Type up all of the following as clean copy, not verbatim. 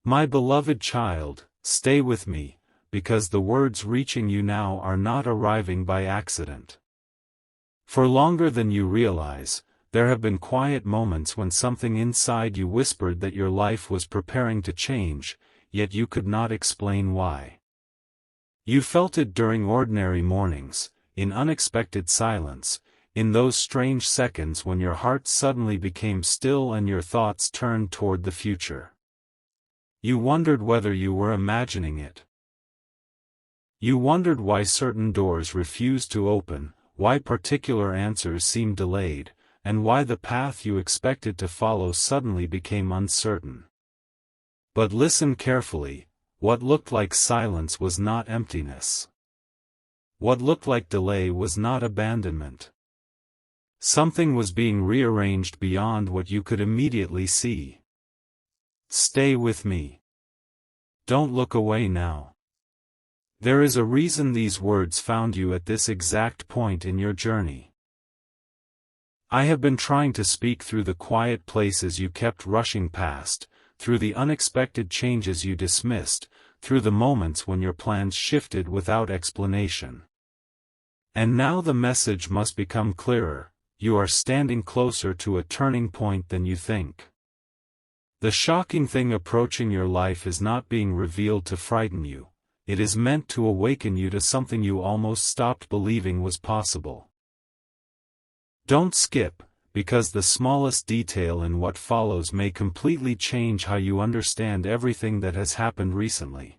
My beloved child, stay with me, because the words reaching you now are not arriving by accident. For longer than you realize, there have been quiet moments when something inside you whispered that your life was preparing to change, yet you could not explain why. You felt it during ordinary mornings, in unexpected silence, in those strange seconds when your heart suddenly became still and your thoughts turned toward the future. You wondered whether you were imagining it. You wondered why certain doors refused to open, why particular answers seemed delayed, and why the path you expected to follow suddenly became uncertain. But listen carefully, what looked like silence was not emptiness. What looked like delay was not abandonment. Something was being rearranged beyond what you could immediately see. Stay with me. Don't look away now. There is a reason these words found you at this exact point in your journey. I have been trying to speak through the quiet places you kept rushing past, through the unexpected changes you dismissed, through the moments when your plans shifted without explanation. And now the message must become clearer: you are standing closer to a turning point than you think. The shocking thing approaching your life is not being revealed to frighten you, it is meant to awaken you to something you almost stopped believing was possible. Don't skip, because the smallest detail in what follows may completely change how you understand everything that has happened recently.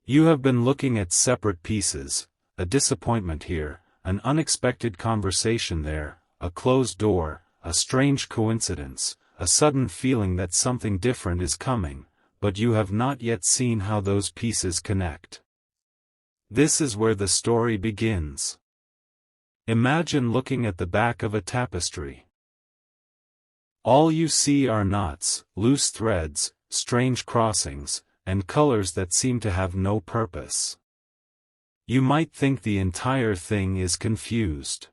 You have been looking at separate pieces, a disappointment here, an unexpected conversation there, a closed door, a strange coincidence, a sudden feeling that something different is coming, but you have not yet seen how those pieces connect. This is where the story begins. Imagine looking at the back of a tapestry. All you see are knots, loose threads, strange crossings, and colors that seem to have no purpose. You might think the entire thing is confused.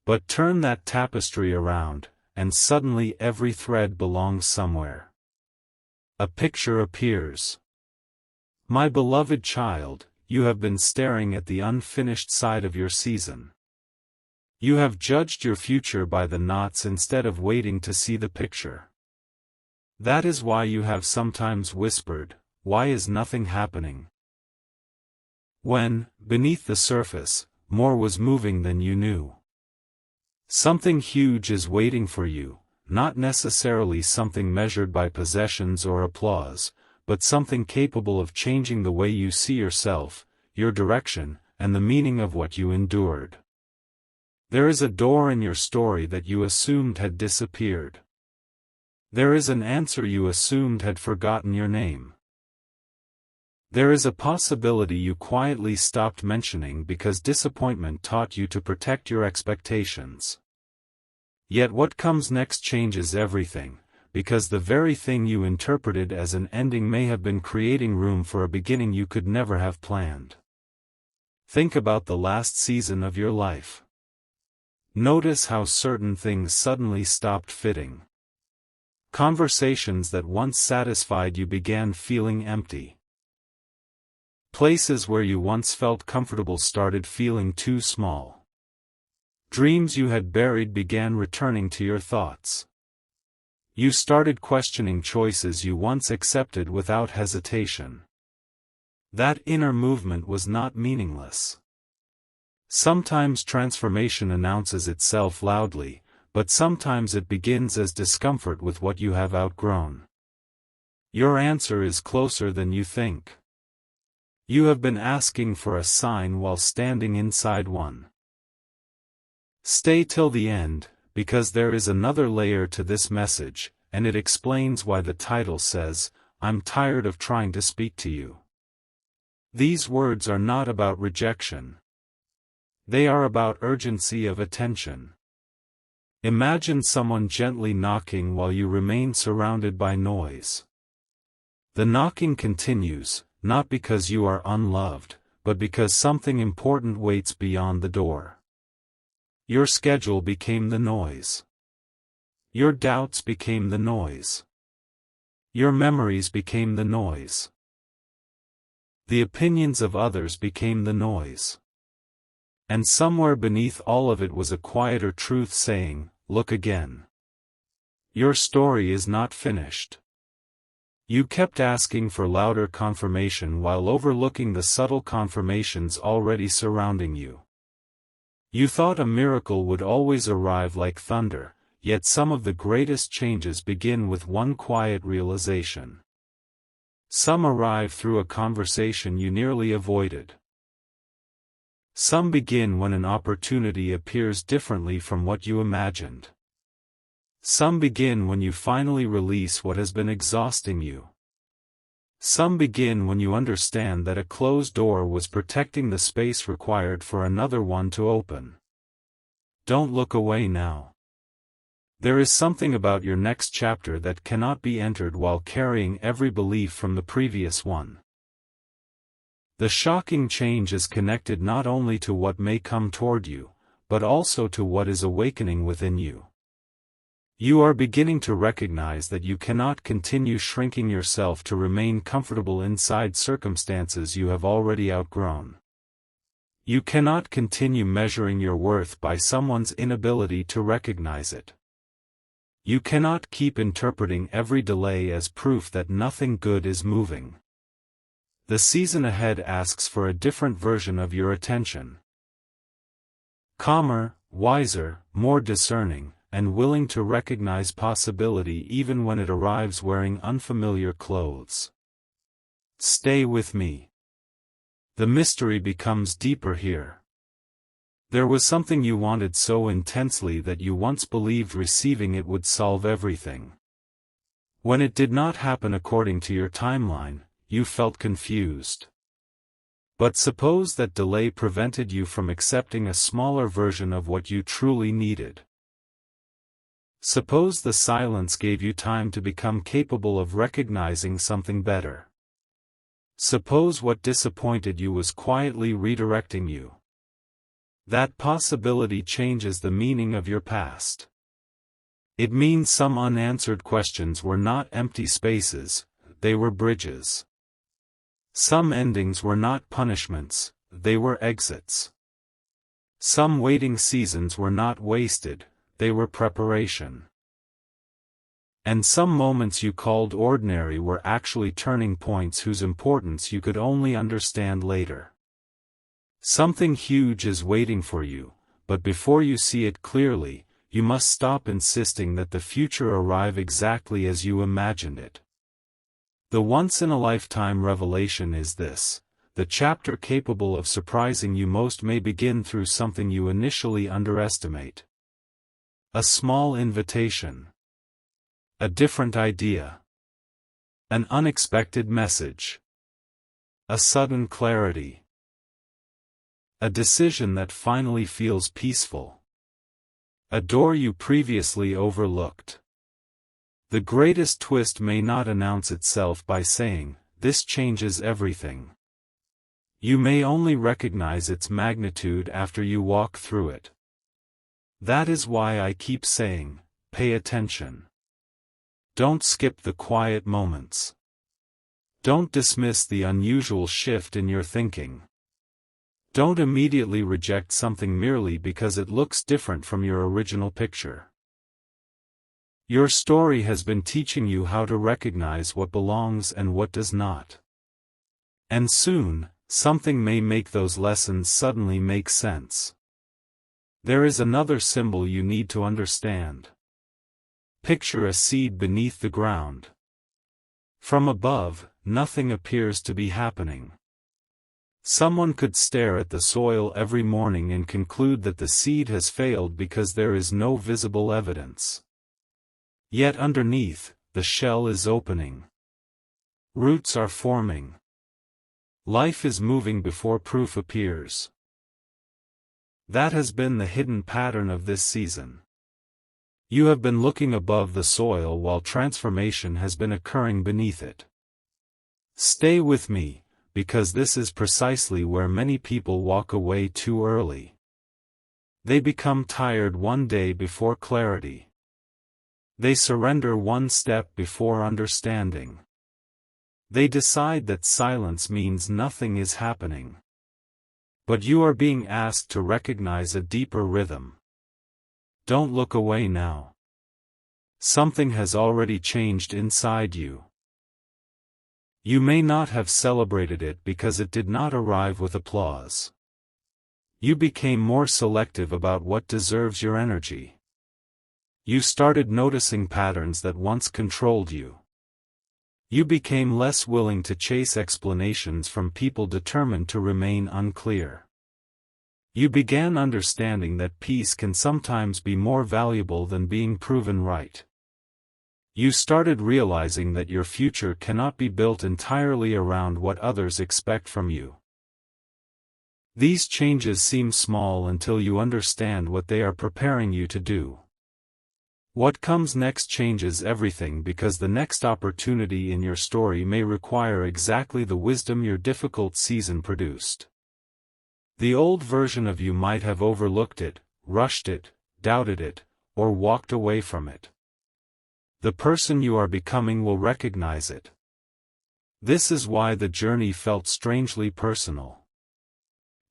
But turn that tapestry around, and suddenly every thread belongs somewhere. A picture appears. My beloved child, you have been staring at the unfinished side of your season. You have judged your future by the knots instead of waiting to see the picture. That is why you have sometimes whispered, "Why is nothing happening?" When, beneath the surface, more was moving than you knew. Something huge is waiting for you, not necessarily something measured by possessions or applause, but something capable of changing the way you see yourself, your direction, and the meaning of what you endured. There is a door in your story that you assumed had disappeared. There is an answer you assumed had forgotten your name. There is a possibility you quietly stopped mentioning because disappointment taught you to protect your expectations. Yet what comes next changes everything, because the very thing you interpreted as an ending may have been creating room for a beginning you could never have planned. Think about the last season of your life. Notice how certain things suddenly stopped fitting. Conversations that once satisfied you began feeling empty. Places where you once felt comfortable started feeling too small. Dreams you had buried began returning to your thoughts. You started questioning choices you once accepted without hesitation. That inner movement was not meaningless. Sometimes transformation announces itself loudly, but sometimes it begins as discomfort with what you have outgrown. Your answer is closer than you think. You have been asking for a sign while standing inside one. Stay till the end, because there is another layer to this message, and it explains why the title says, "I'm tired of trying to speak to you." These words are not about rejection. They are about urgency of attention. Imagine someone gently knocking while you remain surrounded by noise. The knocking continues, not because you are unloved, but because something important waits beyond the door. Your schedule became the noise. Your doubts became the noise. Your memories became the noise. The opinions of others became the noise. And somewhere beneath all of it was a quieter truth saying, "Look again. Your story is not finished." You kept asking for louder confirmation while overlooking the subtle confirmations already surrounding you. You thought a miracle would always arrive like thunder, yet some of the greatest changes begin with one quiet realization. Some arrive through a conversation you nearly avoided. Some begin when an opportunity appears differently from what you imagined. Some begin when you finally release what has been exhausting you. Some begin when you understand that a closed door was protecting the space required for another one to open. Don't look away now. There is something about your next chapter that cannot be entered while carrying every belief from the previous one. The shocking change is connected not only to what may come toward you, but also to what is awakening within you. You are beginning to recognize that you cannot continue shrinking yourself to remain comfortable inside circumstances you have already outgrown. You cannot continue measuring your worth by someone's inability to recognize it. You cannot keep interpreting every delay as proof that nothing good is moving. The season ahead asks for a different version of your attention. Calmer, wiser, more discerning, and willing to recognize possibility even when it arrives wearing unfamiliar clothes. Stay with me. The mystery becomes deeper here. There was something you wanted so intensely that you once believed receiving it would solve everything. When it did not happen according to your timeline, you felt confused. But suppose that delay prevented you from accepting a smaller version of what you truly needed. Suppose the silence gave you time to become capable of recognizing something better. Suppose what disappointed you was quietly redirecting you. That possibility changes the meaning of your past. It means some unanswered questions were not empty spaces, they were bridges. Some endings were not punishments, they were exits. Some waiting seasons were not wasted, they were preparation. And some moments you called ordinary were actually turning points whose importance you could only understand later. Something huge is waiting for you, but before you see it clearly, you must stop insisting that the future arrive exactly as you imagined it. The once-in-a-lifetime revelation is this: the chapter capable of surprising you most may begin through something you initially underestimate. A small invitation. A different idea. An unexpected message. A sudden clarity. A decision that finally feels peaceful. A door you previously overlooked. The greatest twist may not announce itself by saying, "This changes everything." You may only recognize its magnitude after you walk through it. That is why I keep saying, pay attention. Don't skip the quiet moments. Don't dismiss the unusual shift in your thinking. Don't immediately reject something merely because it looks different from your original picture. Your story has been teaching you how to recognize what belongs and what does not. And soon, something may make those lessons suddenly make sense. There is another symbol you need to understand. Picture a seed beneath the ground. From above, nothing appears to be happening. Someone could stare at the soil every morning and conclude that the seed has failed because there is no visible evidence. Yet underneath, the shell is opening. Roots are forming. Life is moving before proof appears. That has been the hidden pattern of this season. You have been looking above the soil while transformation has been occurring beneath it. Stay with me, because this is precisely where many people walk away too early. They become tired one day before clarity. They surrender one step before understanding. They decide that silence means nothing is happening. But you are being asked to recognize a deeper rhythm. Don't look away now. Something has already changed inside you. You may not have celebrated it because it did not arrive with applause. You became more selective about what deserves your energy. You started noticing patterns that once controlled you. You became less willing to chase explanations from people determined to remain unclear. You began understanding that peace can sometimes be more valuable than being proven right. You started realizing that your future cannot be built entirely around what others expect from you. These changes seem small until you understand what they are preparing you to do. What comes next changes everything because the next opportunity in your story may require exactly the wisdom your difficult season produced. The old version of you might have overlooked it, rushed it, doubted it, or walked away from it. The person you are becoming will recognize it. This is why the journey felt strangely personal.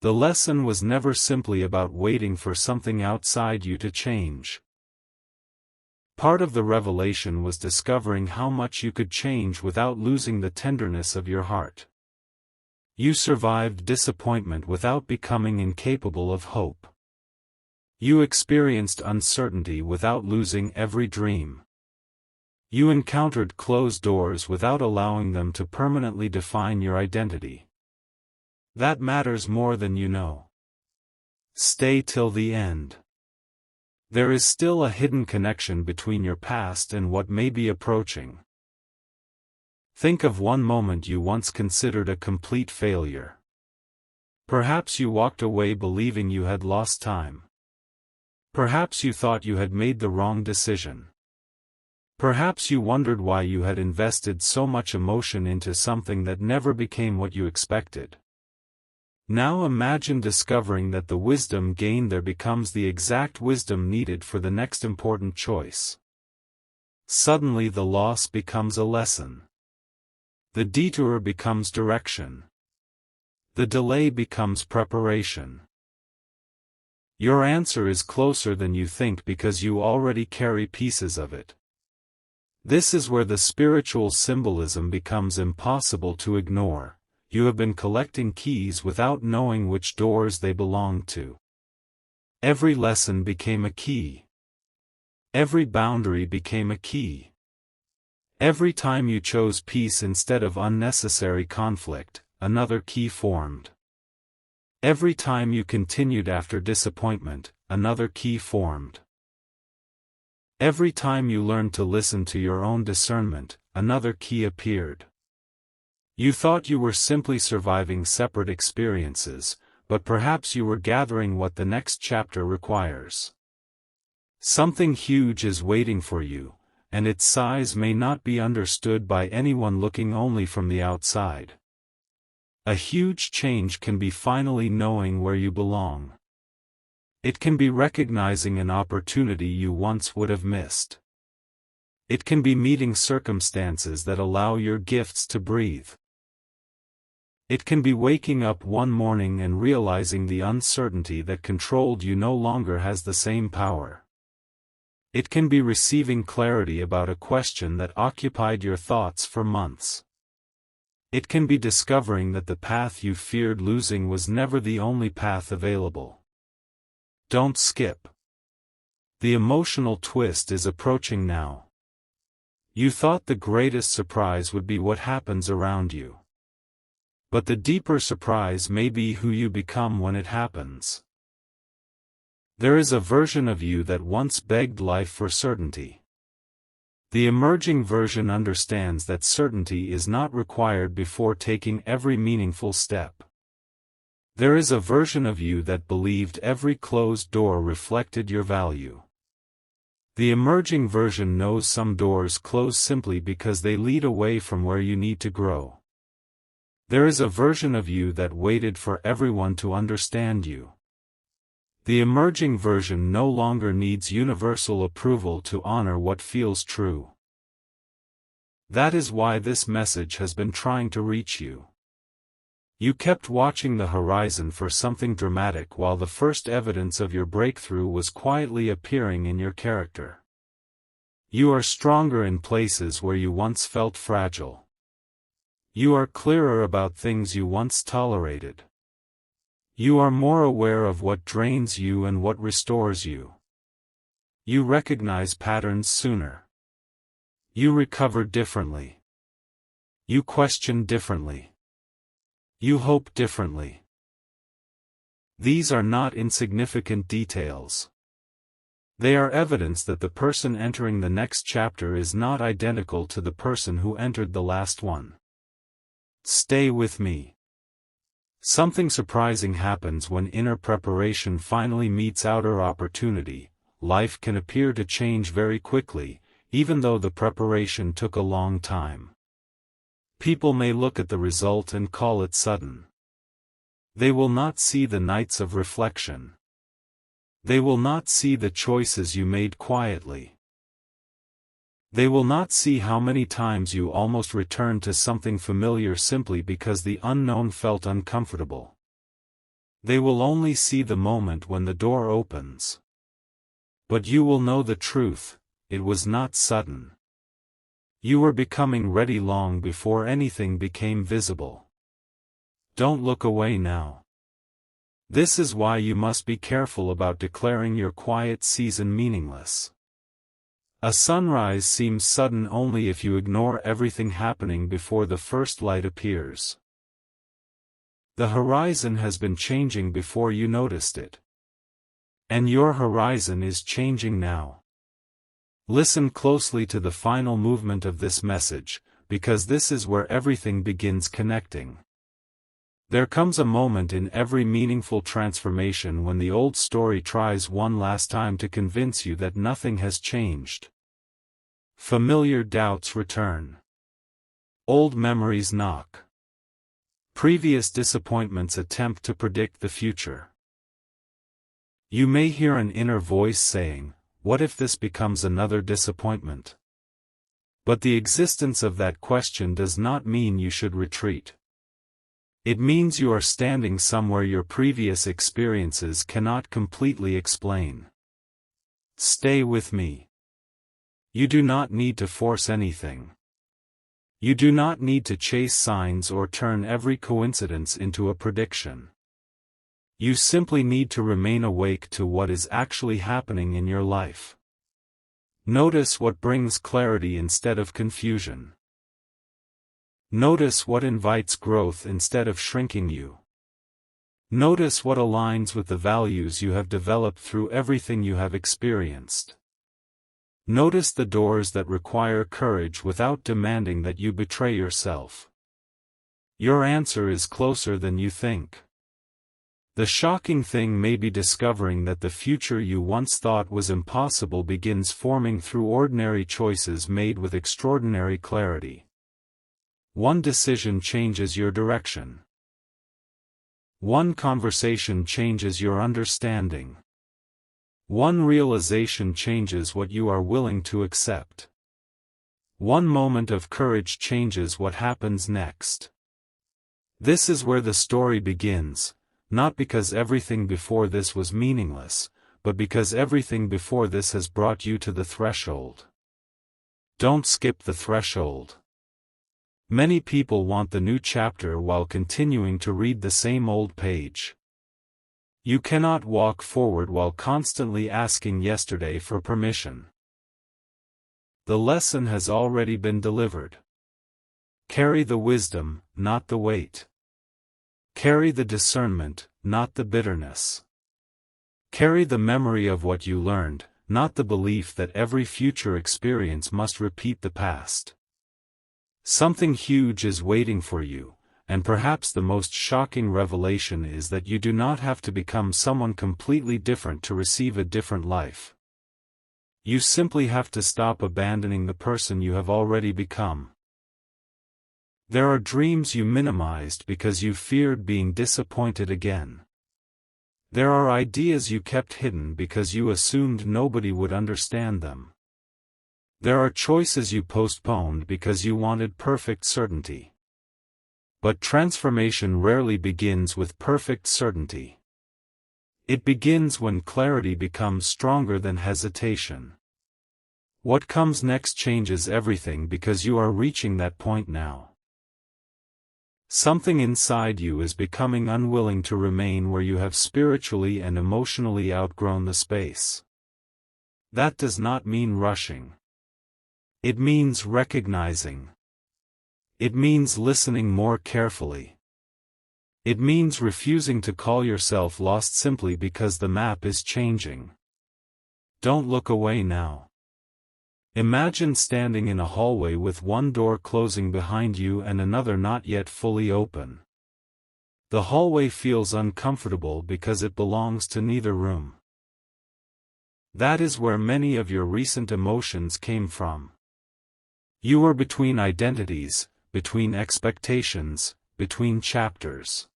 The lesson was never simply about waiting for something outside you to change. Part of the revelation was discovering how much you could change without losing the tenderness of your heart. You survived disappointment without becoming incapable of hope. You experienced uncertainty without losing every dream. You encountered closed doors without allowing them to permanently define your identity. That matters more than you know. Stay till the end. There is still a hidden connection between your past and what may be approaching. Think of one moment you once considered a complete failure. Perhaps you walked away believing you had lost time. Perhaps you thought you had made the wrong decision. Perhaps you wondered why you had invested so much emotion into something that never became what you expected. Now imagine discovering that the wisdom gained there becomes the exact wisdom needed for the next important choice. Suddenly the loss becomes a lesson. The detour becomes direction. The delay becomes preparation. Your answer is closer than you think because you already carry pieces of it. This is where the spiritual symbolism becomes impossible to ignore. You have been collecting keys without knowing which doors they belong to. Every lesson became a key. Every boundary became a key. Every time you chose peace instead of unnecessary conflict, another key formed. Every time you continued after disappointment, another key formed. Every time you learned to listen to your own discernment, another key appeared. You thought you were simply surviving separate experiences, but perhaps you were gathering what the next chapter requires. Something huge is waiting for you, and its size may not be understood by anyone looking only from the outside. A huge change can be finally knowing where you belong. It can be recognizing an opportunity you once would have missed. It can be meeting circumstances that allow your gifts to breathe. It can be waking up one morning and realizing the uncertainty that controlled you no longer has the same power. It can be receiving clarity about a question that occupied your thoughts for months. It can be discovering that the path you feared losing was never the only path available. Don't skip. The emotional twist is approaching now. You thought the greatest surprise would be what happens around you. But the deeper surprise may be who you become when it happens. There is a version of you that once begged life for certainty. The emerging version understands that certainty is not required before taking every meaningful step. There is a version of you that believed every closed door reflected your value. The emerging version knows some doors close simply because they lead away from where you need to grow. There is a version of you that waited for everyone to understand you. The emerging version no longer needs universal approval to honor what feels true. That is why this message has been trying to reach you. You kept watching the horizon for something dramatic while the first evidence of your breakthrough was quietly appearing in your character. You are stronger in places where you once felt fragile. You are clearer about things you once tolerated. You are more aware of what drains you and what restores you. You recognize patterns sooner. You recover differently. You question differently. You hope differently. These are not insignificant details. They are evidence that the person entering the next chapter is not identical to the person who entered the last one. Stay with me. Something surprising happens when inner preparation finally meets outer opportunity. Life can appear to change very quickly, even though the preparation took a long time. People may look at the result and call it sudden. They will not see the nights of reflection. They will not see the choices you made quietly. They will not see how many times you almost returned to something familiar simply because the unknown felt uncomfortable. They will only see the moment when the door opens. But you will know the truth, it was not sudden. You were becoming ready long before anything became visible. Don't look away now. This is why you must be careful about declaring your quiet season meaningless. A sunrise seems sudden only if you ignore everything happening before the first light appears. The horizon has been changing before you noticed it. And your horizon is changing now. Listen closely to the final movement of this message, because this is where everything begins connecting. There comes a moment in every meaningful transformation when the old story tries one last time to convince you that nothing has changed. Familiar doubts return. Old memories knock. Previous disappointments attempt to predict the future. You may hear an inner voice saying, "What if this becomes another disappointment?" But the existence of that question does not mean you should retreat. It means you are standing somewhere your previous experiences cannot completely explain. Stay with me. You do not need to force anything. You do not need to chase signs or turn every coincidence into a prediction. You simply need to remain awake to what is actually happening in your life. Notice what brings clarity instead of confusion. Notice what invites growth instead of shrinking you. Notice what aligns with the values you have developed through everything you have experienced. Notice the doors that require courage without demanding that you betray yourself. Your answer is closer than you think. The shocking thing may be discovering that the future you once thought was impossible begins forming through ordinary choices made with extraordinary clarity. One decision changes your direction. One conversation changes your understanding. One realization changes what you are willing to accept. One moment of courage changes what happens next. This is where the story begins, not because everything before this was meaningless, but because everything before this has brought you to the threshold. Don't skip the threshold. Many people want the new chapter while continuing to read the same old page. You cannot walk forward while constantly asking yesterday for permission. The lesson has already been delivered. Carry the wisdom, not the weight. Carry the discernment, not the bitterness. Carry the memory of what you learned, not the belief that every future experience must repeat the past. Something huge is waiting for you, and perhaps the most shocking revelation is that you do not have to become someone completely different to receive a different life. You simply have to stop abandoning the person you have already become. There are dreams you minimized because you feared being disappointed again. There are ideas you kept hidden because you assumed nobody would understand them. There are choices you postponed because you wanted perfect certainty. But transformation rarely begins with perfect certainty. It begins when clarity becomes stronger than hesitation. What comes next changes everything because you are reaching that point now. Something inside you is becoming unwilling to remain where you have spiritually and emotionally outgrown the space. That does not mean rushing. It means recognizing. It means listening more carefully. It means refusing to call yourself lost simply because the map is changing. Don't look away now. Imagine standing in a hallway with one door closing behind you and another not yet fully open. The hallway feels uncomfortable because it belongs to neither room. That is where many of your recent emotions came from. You were between identities, between expectations, between chapters.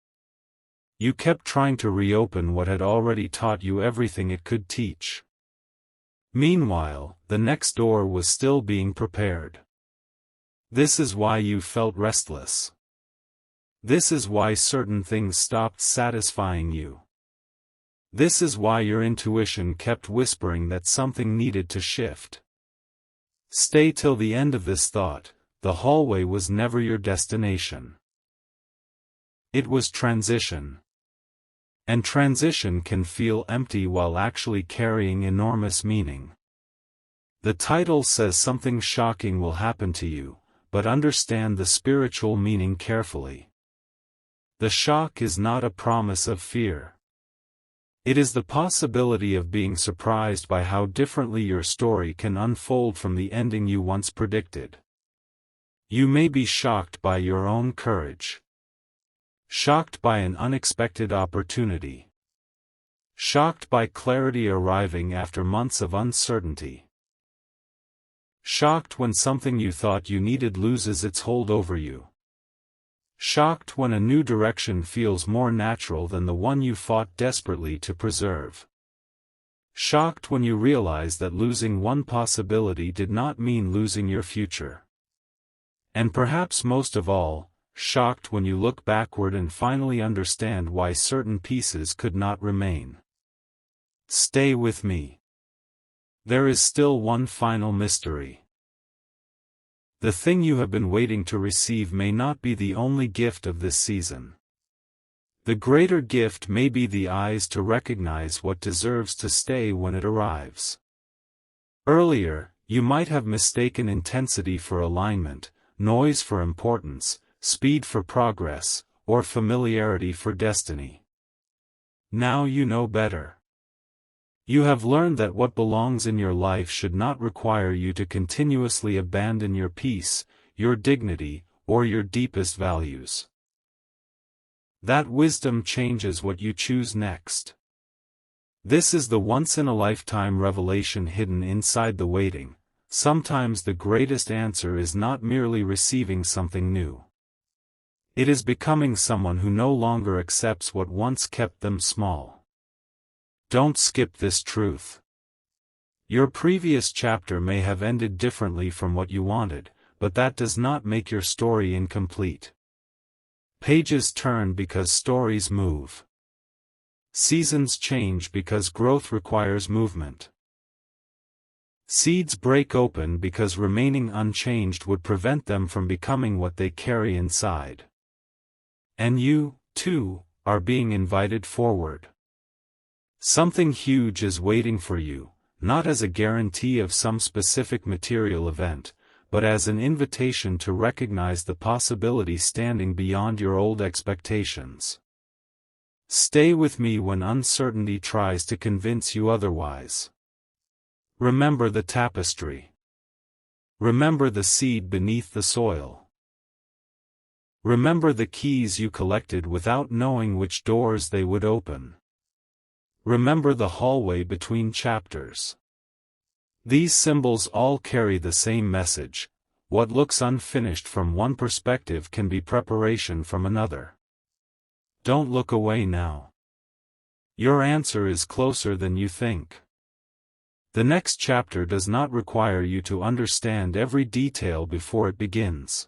You kept trying to reopen what had already taught you everything it could teach. Meanwhile, the next door was still being prepared. This is why you felt restless. This is why certain things stopped satisfying you. This is why your intuition kept whispering that something needed to shift. Stay till the end of this thought. The hallway was never your destination. It was transition. And transition can feel empty while actually carrying enormous meaning. The title says something shocking will happen to you, but understand the spiritual meaning carefully. The shock is not a promise of fear. It is the possibility of being surprised by how differently your story can unfold from the ending you once predicted. You may be shocked by your own courage. Shocked by an unexpected opportunity. Shocked by clarity arriving after months of uncertainty. Shocked when something you thought you needed loses its hold over you. Shocked when a new direction feels more natural than the one you fought desperately to preserve. Shocked when you realize that losing one possibility did not mean losing your future. And perhaps most of all, shocked when you look backward and finally understand why certain pieces could not remain. Stay with me. There is still one final mystery. The thing you have been waiting to receive may not be the only gift of this season. The greater gift may be the eyes to recognize what deserves to stay when it arrives. Earlier, you might have mistaken intensity for alignment, noise for importance, speed for progress, or familiarity for destiny. Now you know better. You have learned that what belongs in your life should not require you to continuously abandon your peace, your dignity, or your deepest values. That wisdom changes what you choose next. This is the once-in-a-lifetime revelation hidden inside the waiting. Sometimes the greatest answer is not merely receiving something new. It is becoming someone who no longer accepts what once kept them small. Don't skip this truth. Your previous chapter may have ended differently from what you wanted, but that does not make your story incomplete. Pages turn because stories move. Seasons change because growth requires movement. Seeds break open because remaining unchanged would prevent them from becoming what they carry inside. And you, too, are being invited forward. Something huge is waiting for you, not as a guarantee of some specific material event, but as an invitation to recognize the possibility standing beyond your old expectations. Stay with me when uncertainty tries to convince you otherwise. Remember the tapestry. Remember the seed beneath the soil. Remember the keys you collected without knowing which doors they would open. Remember the hallway between chapters. These symbols all carry the same message. What looks unfinished from one perspective can be preparation from another. Don't look away now. Your answer is closer than you think. The next chapter does not require you to understand every detail before it begins.